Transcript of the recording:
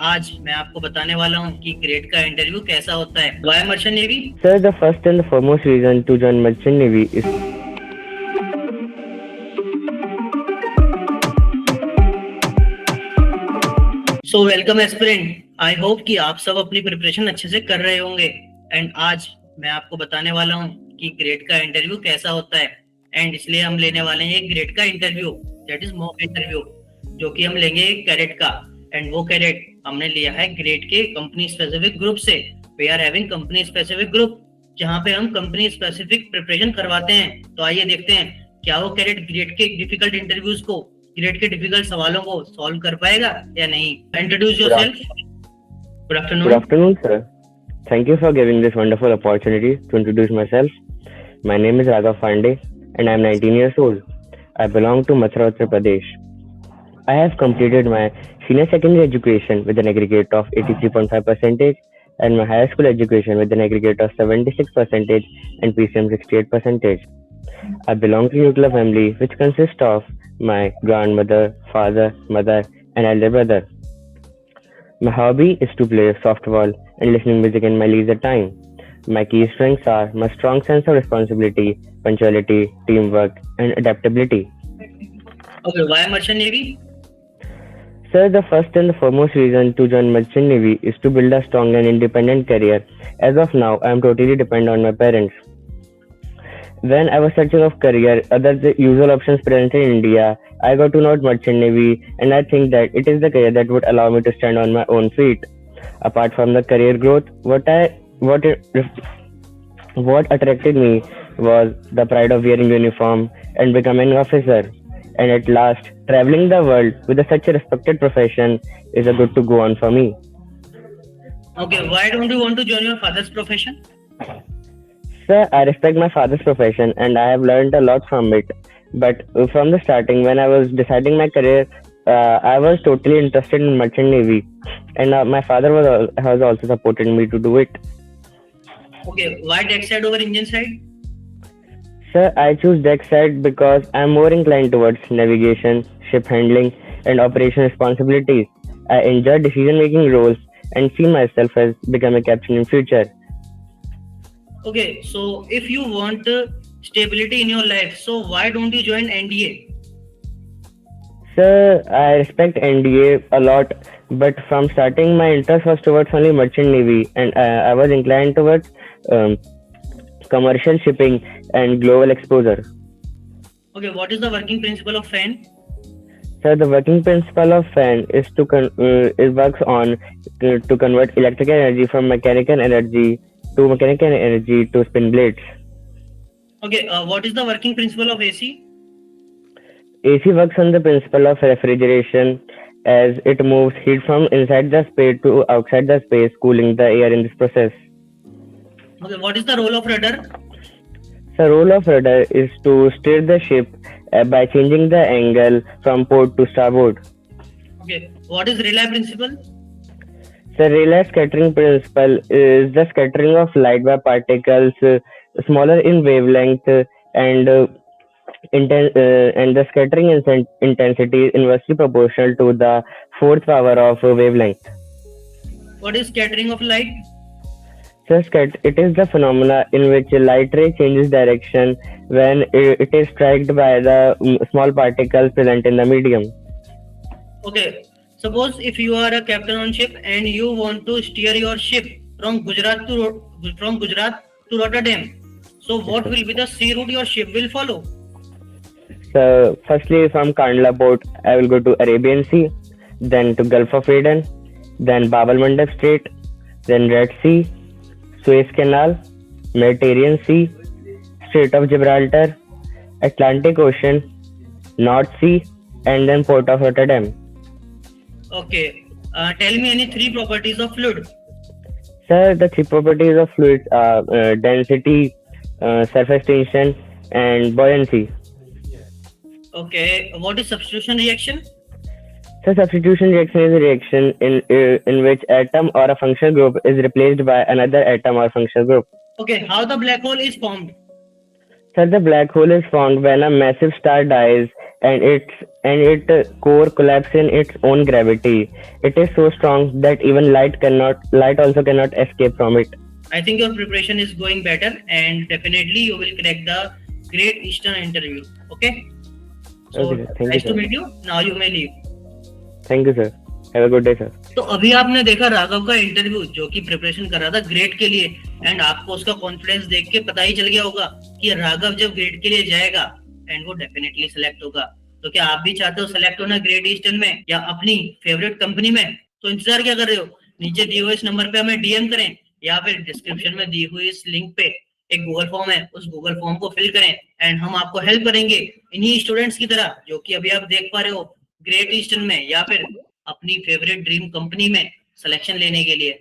आज मैं आपको बताने वाला हूँ कि ग्रेड का इंटरव्यू कैसा होता है। Why merchant navy? Sir, the first and the foremost reason to join Merchant Navy is so welcome aspirant. I hope कि आप सब अपनी प्रिपरेशन अच्छे से कर रहे होंगे। एंड आज मैं आपको बताने वाला हूँ कि ग्रेड का इंटरव्यू कैसा होता है। एंड इसलिए हम लेने वाले हैं एक ग्रेड का interview, that is mock interview, जो कि हम लेंगे एक कैडेट का। एंड वो कैडेट हमने लिया है ग्रेड के कंपनी स्पेसिफिक ग्रुप से। We are having company specific group, जहाँ पे हम कंपनी स्पेसिफिक प्रिपरेशन करवाते हैं। तो आइए देखते हैं क्या वो कैडेट ग्रेड के डिफिकल्ट इंटरव्यूज को, ग्रेड के डिफिकल्ट सवालों को सॉल्व कर पाएगा या नहीं। Introduce Good yourself. afternoon. Good Good afternoon. afternoon, sir. Thank you for giving this wonderful opportunity to introduce myself. My name is Raghav Pandey and I am 19 years old. I belong to Mathura, Uttar Pradesh. I have completed my senior secondary education with an aggregate of 83.5% and my higher school education with an aggregate of 76% and PCM 68%. I belong to a nuclear family which consists of my grandmother, father, mother, and elder brother. My hobby is to play softball and listening music in my leisure time. My key strengths are my strong sense of responsibility, punctuality, teamwork, and adaptability. Okay, why merchant navy? Sir, the first and the foremost reason to join Merchant Navy is to build a strong and independent career. As of now, I am totally dependent on my parents. When I was searching of career, other the usual options present in India, I got to know Merchant Navy, and I think that it is the career that would allow me to stand on my own feet. Apart from the career growth, what attracted me was the pride of wearing uniform and becoming an officer. And at last, traveling the world with such a respected profession is a good to go on for me. Okay, why don't you want to join your father's profession? Sir, I respect my father's profession and I have learned a lot from it. But from the starting, when I was deciding my career, I was totally interested in Merchant Navy, and my father has also supported me to do it. Okay, why deck side over engine side? Sir, I choose deck side because I'm more inclined towards navigation, ship handling, and operation responsibilities. I enjoy decision-making roles and see myself as becoming a captain in future. Okay, so if you want stability in your life, so why don't you join NDA? Sir, I respect NDA a lot, but from starting, my interest was towards only merchant navy, and I was inclined towards um, commercial shipping and global exposure. Okay, what is the working principle of fan? So the working principle of fan is it works on to convert electrical energy from mechanical energy to spin blades. Okay, what is the working principle of AC? AC works on the principle of refrigeration as it moves heat from inside the space to outside the space, cooling the air in this process. Okay, what is the role of rudder? The role of rudder is to steer the ship by changing the angle from port to starboard. Okay, what is Rayleigh principle? The Rayleigh scattering principle is the scattering of light by particles smaller in wavelength and the scattering intensity is inversely proportional to the fourth power of wavelength. What is scattering of light? So it is the phenomena in which a light ray changes direction when it is struck by the small particles present in the medium. Okay, suppose if you are a captain on ship and you want to steer your ship from Gujarat to Rotterdam, so what will be the sea route your ship will follow? So firstly from Kandla port I will go to Arabian Sea, then to Gulf of Aden, then Bab al Mandeb Strait, then Red Sea, Suez Canal, Mediterranean Sea, Strait of Gibraltar, Atlantic Ocean, North Sea, and then Port of Rotterdam. Okay, tell me any three properties of fluid. Sir, the three properties of fluids are density, surface tension, and buoyancy. Okay, what is substitution reaction? So substitution reaction is a reaction in which atom or a functional group is replaced by another atom or functional group. Okay, how the black hole is formed? So the black hole is formed when a massive star dies and its and its core collapse in its own gravity. It is so strong that even light also cannot escape from it. I think your preparation is going better, and definitely you will crack the Great Eastern interview. Okay. So Okay, thank you, nice to sir. meet you. Now you may leave. Thank you, sir. Have a good day, sir. तो अभी आपने देखा राघव का interview जो कि preparation कर रहा था ग्रेड के लिए, एंड आपको उसका कॉन्फिडेंस देख के पता ही चल गया होगा कि राघव जब ग्रेड के लिए जाएगा एंड वो डेफिनेटली सिलेक्ट होगा। तो क्या आप भी चाहते हो सिलेक्ट होना ग्रेट ईस्टर्न में या अपनी फेवरेट कंपनी में? तो इंतजार क्या कर रहे हो? नीचे दिए हुए इस नंबर पे हमें डीएम करें या फिर डिस्क्रिप्शन में दी हुई इस लिंक पे एक गूगल फॉर्म है, उस गूगल फॉर्म को फिल करें एंड हम आपको हेल्प करेंगे इन्हीं स्टूडेंट्स की तरह जो कि अभी आप देख पा रहे हो ग्रेट ईस्टर्न में या फिर अपनी फेवरेट ड्रीम कंपनी में सिलेक्शन लेने के लिए।